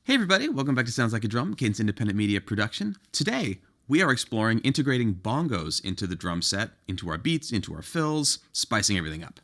Hey everybody, welcome back to Sounds Like a Drum, Cadence Independent Media production. Today, we are exploring integrating bongos into the drum set, into our beats, into our fills, spicing everything up.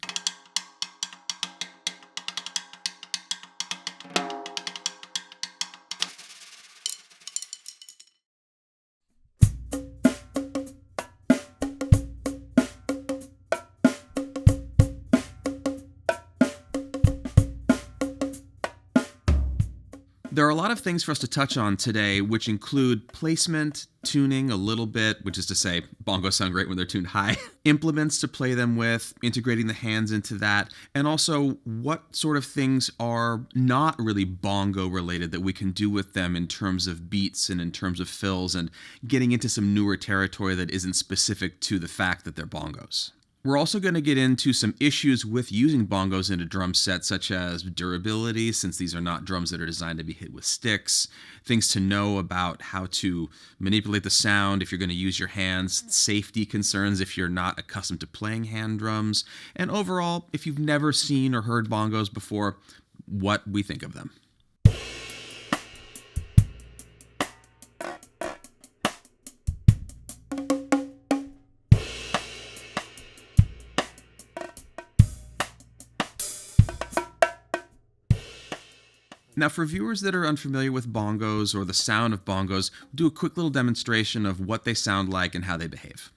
There are a lot of things for us to touch on today, which include placement, tuning a little bit, which is to say, bongos sound great when they're tuned high, implements to play them with, integrating the hands into that, and also what sort of things are not really bongo related that we can do with them in terms of beats and in terms of fills, and getting into some newer territory that isn't specific to the fact that they're bongos. We're also going to get into some issues with using bongos in a drum set, such as durability, since these are not drums that are designed to be hit with sticks, things to know about how to manipulate the sound if you're going to use your hands, safety concerns if you're not accustomed to playing hand drums, and overall, if you've never seen or heard bongos before, what we think of them. Now, for viewers that are unfamiliar with bongos or the sound of bongos, we'll do a quick little demonstration of what they sound like and how they behave.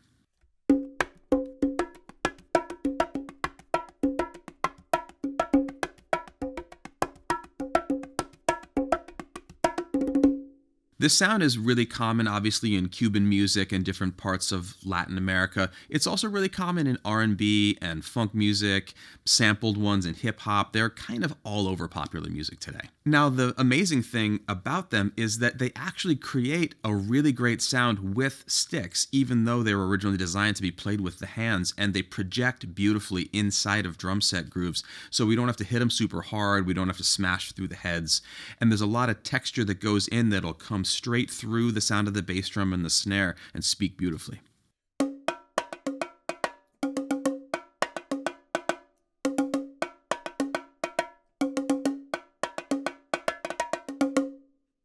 This sound is really common, obviously, in Cuban music and different parts of Latin America. It's also really common in R&B and funk music, sampled ones in hip-hop. They're kind of all over popular music today. Now, the amazing thing about them is that they actually create a really great sound with sticks, even though they were originally designed to be played with the hands, and they project beautifully inside of drum set grooves, so we don't have to hit them super hard, we don't have to smash through the heads, and there's a lot of texture that goes in that'll come straight through the sound of the bass drum and the snare and speak beautifully.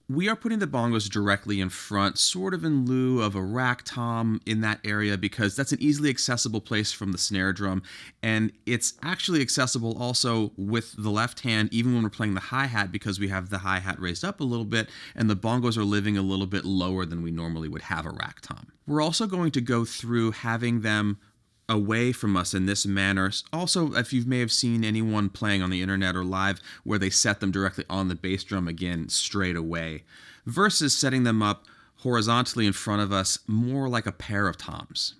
We are putting the bongos directly in front, sort of in lieu of a rack tom in that area, because that's an easily accessible place from the snare drum, and it's actually accessible also with the left hand, even when we're playing the hi-hat, because we have the hi-hat raised up a little bit, and the bongos are living a little bit lower than we normally would have a rack tom. We're also going to go through having them away from us in this manner. Also, if you may have seen anyone playing on the internet or live where they set them directly on the bass drum again straight away, versus setting them up horizontally in front of us more like a pair of toms.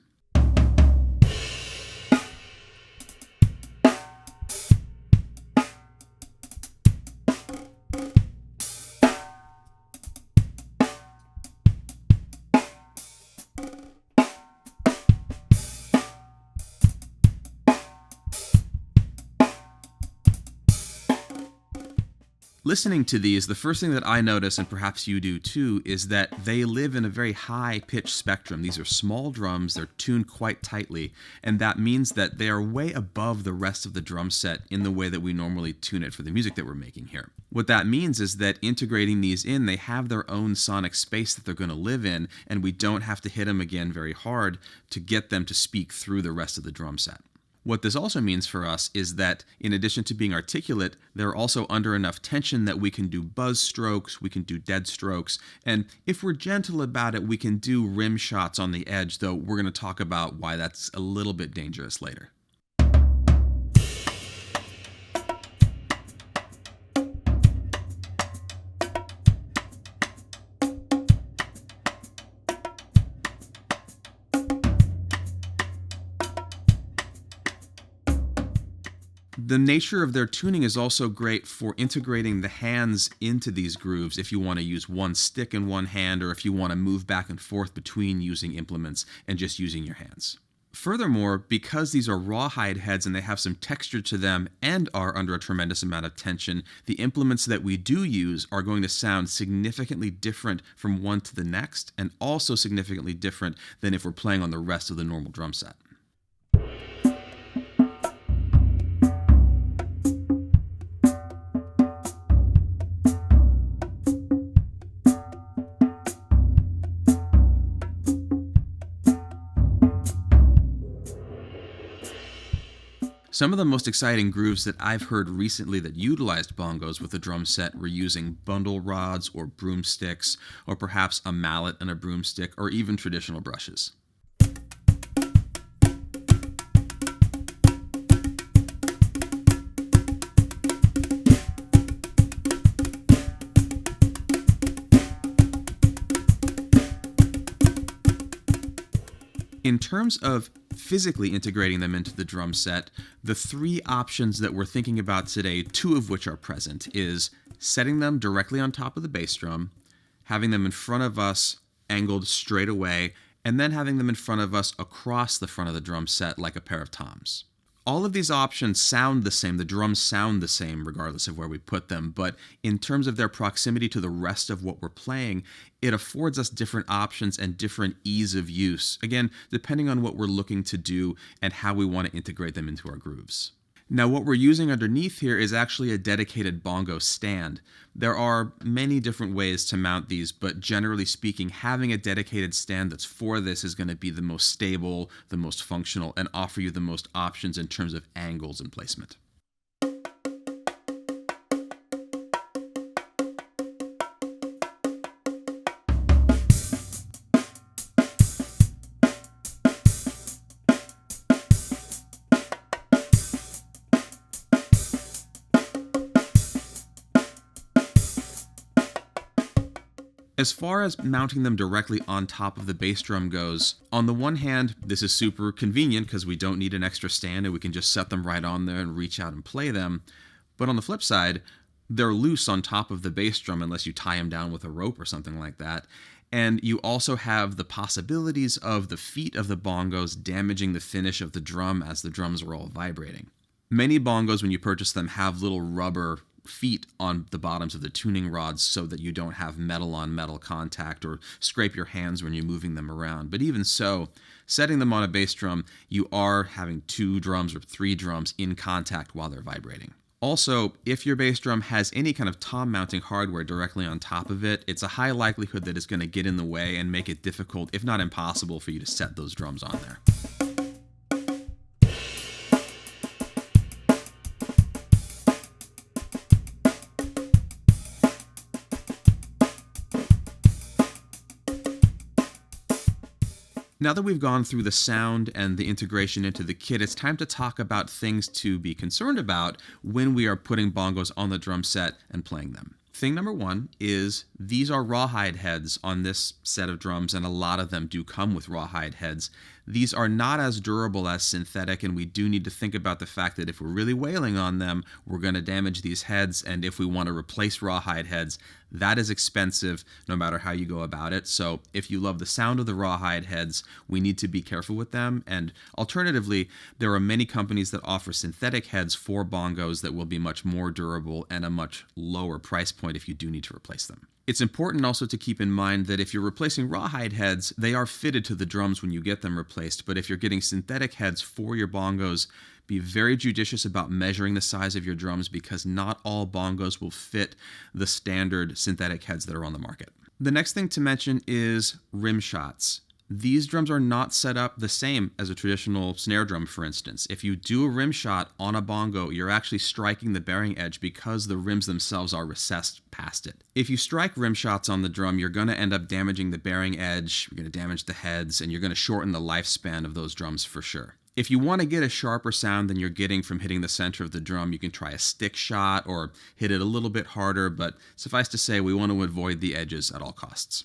Listening to these, the first thing that I notice, and perhaps you do too, is that they live in a very high-pitched spectrum. These are small drums, they're tuned quite tightly, and that means that they are way above the rest of the drum set in the way that we normally tune it for the music that we're making here. What that means is that integrating these in, they have their own sonic space that they're going to live in, and we don't have to hit them again very hard to get them to speak through the rest of the drum set. What this also means for us is that in addition to being articulate, they're also under enough tension that we can do buzz strokes, we can do dead strokes, and if we're gentle about it, we can do rim shots on the edge, though we're going to talk about why that's a little bit dangerous later. The nature of their tuning is also great for integrating the hands into these grooves if you want to use one stick in one hand, or if you want to move back and forth between using implements and just using your hands. Furthermore, because these are rawhide heads and they have some texture to them and are under a tremendous amount of tension, the implements that we do use are going to sound significantly different from one to the next, and also significantly different than if we're playing on the rest of the normal drum set. Some of the most exciting grooves that I've heard recently that utilized bongos with a drum set were using bundle rods or broomsticks, or perhaps a mallet and a broomstick, or even traditional brushes. In terms of physically integrating them into the drum set, the three options that we're thinking about today, two of which are present, is setting them directly on top of the bass drum, having them in front of us angled straight away, and then having them in front of us across the front of the drum set like a pair of toms. All of these options sound the same, the drums sound the same regardless of where we put them, but in terms of their proximity to the rest of what we're playing, it affords us different options and different ease of use, again, depending on what we're looking to do and how we want to integrate them into our grooves. Now, what we're using underneath here is actually a dedicated bongo stand. There are many different ways to mount these, but generally speaking, having a dedicated stand that's for this is going to be the most stable, the most functional, and offer you the most options in terms of angles and placement. As far as mounting them directly on top of the bass drum goes, on the one hand, this is super convenient because we don't need an extra stand and we can just set them right on there and reach out and play them. But on the flip side, they're loose on top of the bass drum unless you tie them down with a rope or something like that. And you also have the possibilities of the feet of the bongos damaging the finish of the drum as the drums are all vibrating. Many bongos, when you purchase them, have little rubber feet on the bottoms of the tuning rods so that you don't have metal on metal contact or scrape your hands when you're moving them around. But even so, setting them on a bass drum, you are having two drums or three drums in contact while they're vibrating. Also, if your bass drum has any kind of tom mounting hardware directly on top of it, it's a high likelihood that it's going to get in the way and make it difficult, if not impossible, for you to set those drums on there. Now that we've gone through the sound and the integration into the kit, it's time to talk about things to be concerned about when we are putting bongos on the drum set and playing them. Thing number one is these are rawhide heads on this set of drums, and a lot of them do come with rawhide heads. These are not as durable as synthetic, and we do need to think about the fact that if we're really wailing on them, we're going to damage these heads, and if we want to replace rawhide heads, that is expensive no matter how you go about it. So if you love the sound of the rawhide heads, we need to be careful with them. And alternatively, there are many companies that offer synthetic heads for bongos that will be much more durable and a much lower price point if you do need to replace them. It's important also to keep in mind that if you're replacing rawhide heads, they are fitted to the drums when you get them replaced. But if you're getting synthetic heads for your bongos, be very judicious about measuring the size of your drums because not all bongos will fit the standard synthetic heads that are on the market. The next thing to mention is rim shots. These drums are not set up the same as a traditional snare drum, for instance. If you do a rim shot on a bongo, you're actually striking the bearing edge because the rims themselves are recessed past it. If you strike rim shots on the drum, you're going to end up damaging the bearing edge, you're going to damage the heads, and you're going to shorten the lifespan of those drums for sure. If you want to get a sharper sound than you're getting from hitting the center of the drum, you can try a stick shot or hit it a little bit harder, but suffice to say, we want to avoid the edges at all costs.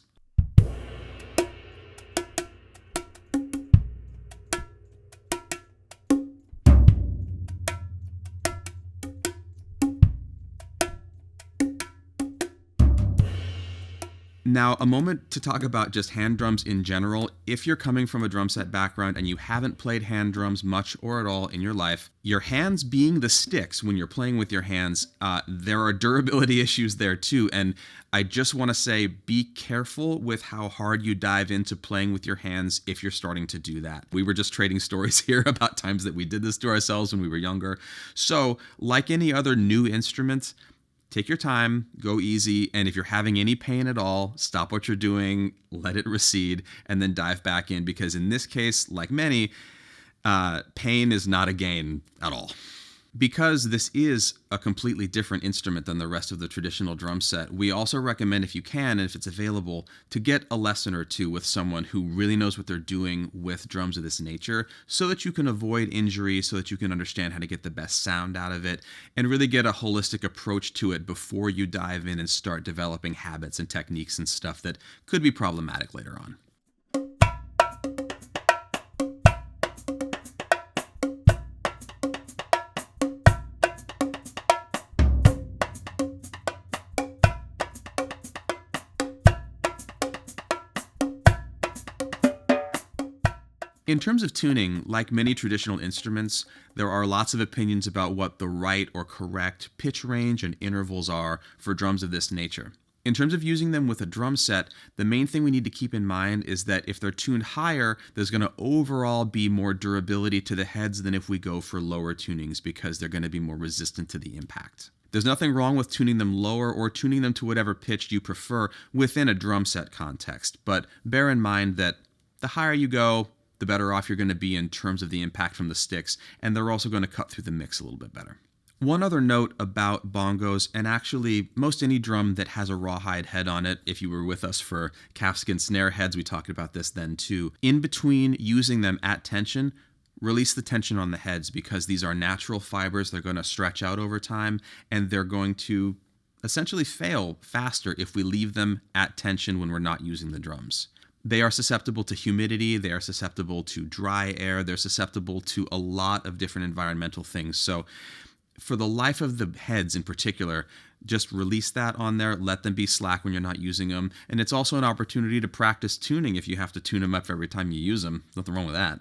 Now, a moment to talk about just hand drums in general. If you're coming from a drum set background and you haven't played hand drums much or at all in your life, your hands being the sticks when you're playing with your hands, there are durability issues there too. And I just want to say, be careful with how hard you dive into playing with your hands if you're starting to do that. We were just trading stories here about times that we did this to ourselves when we were younger. So, like any other new instrument, take your time, go easy, and if you're having any pain at all, stop what you're doing, let it recede, and then dive back in, because in this case, like many, Pain is not a gain at all. Because this is a completely different instrument than the rest of the traditional drum set, we also recommend, if you can and if it's available, to get a lesson or two with someone who really knows what they're doing with drums of this nature, so that you can avoid injury, so that you can understand how to get the best sound out of it, and really get a holistic approach to it before you dive in and start developing habits and techniques and stuff that could be problematic later on. In terms of tuning, like many traditional instruments, there are lots of opinions about what the right or correct pitch range and intervals are for drums of this nature. In terms of using them with a drum set, the main thing we need to keep in mind is that if they're tuned higher, there's going to overall be more durability to the heads than if we go for lower tunings, because they're going to be more resistant to the impact. There's nothing wrong with tuning them lower or tuning them to whatever pitch you prefer within a drum set context, but bear in mind that the higher you go, the better off you're going to be in terms of the impact from the sticks, and they're also going to cut through the mix a little bit better. One other note about bongos, and actually most any drum that has a rawhide head on it, if you were with us for calfskin snare heads, we talked about this then too. In between using them at tension, release the tension on the heads, because these are natural fibers. They're going to stretch out over time, and they're going to essentially fail faster if we leave them at tension when we're not using the drums. They are susceptible to humidity, they are susceptible to dry air, they're susceptible to a lot of different environmental things. So for the life of the heads in particular, just release that on there, let them be slack when you're not using them. And it's also an opportunity to practice tuning if you have to tune them up every time you use them. Nothing wrong with that.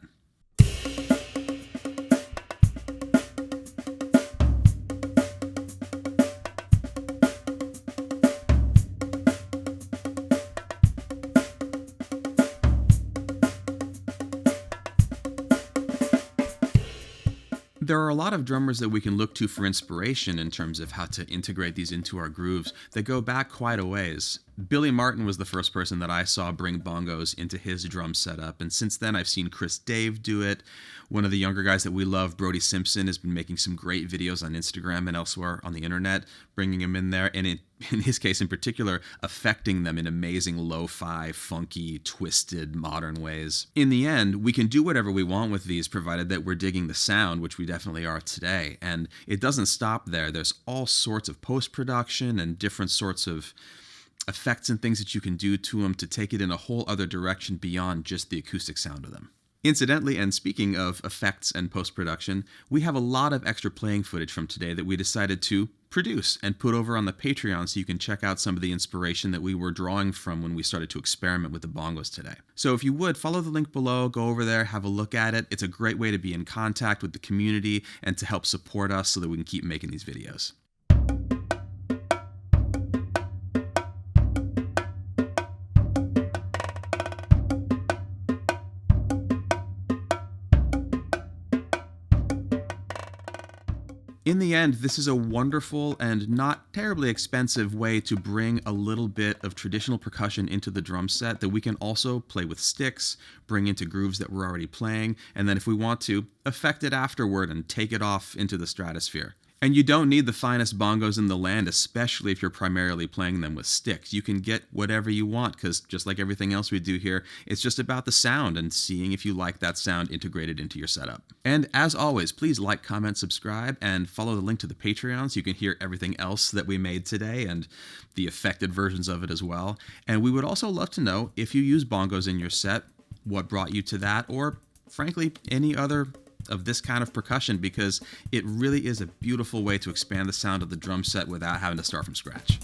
There are a lot of drummers that we can look to for inspiration in terms of how to integrate these into our grooves that go back quite a ways. Billy Martin was the first person that I saw bring bongos into his drum setup, and since then I've seen Chris Dave do it. One of the younger guys that we love, Brody Simpson, has been making some great videos on Instagram and elsewhere on the internet, bringing them in there, and in his case in particular, affecting them in amazing lo-fi, funky, twisted, modern ways. In the end, we can do whatever we want with these, provided that we're digging the sound, which we definitely are today. And it doesn't stop there. There's all sorts of post-production and different sorts of effects and things that you can do to them to take it in a whole other direction beyond just the acoustic sound of them. Incidentally, and speaking of effects and post-production, we have a lot of extra playing footage from today that we decided to produce and put over on the Patreon, so you can check out some of the inspiration that we were drawing from when we started to experiment with the bongos today. So if you would, follow the link below, go over there, have a look at it. It's a great way to be in contact with the community and to help support us so that we can keep making these videos. In the end, this is a wonderful and not terribly expensive way to bring a little bit of traditional percussion into the drum set that we can also play with sticks, bring into grooves that we're already playing, and then if we want to, affect it afterward and take it off into the stratosphere. And you don't need the finest bongos in the land, especially if you're primarily playing them with sticks. You can get whatever you want, because just like everything else we do here, it's just about the sound and seeing if you like that sound integrated into your setup. And as always, please like, comment, subscribe, and follow the link to the Patreon so you can hear everything else that we made today and the affected versions of it as well. And we would also love to know if you use bongos in your set, what brought you to that, or frankly, any other of this kind of percussion, because it really is a beautiful way to expand the sound of the drum set without having to start from scratch.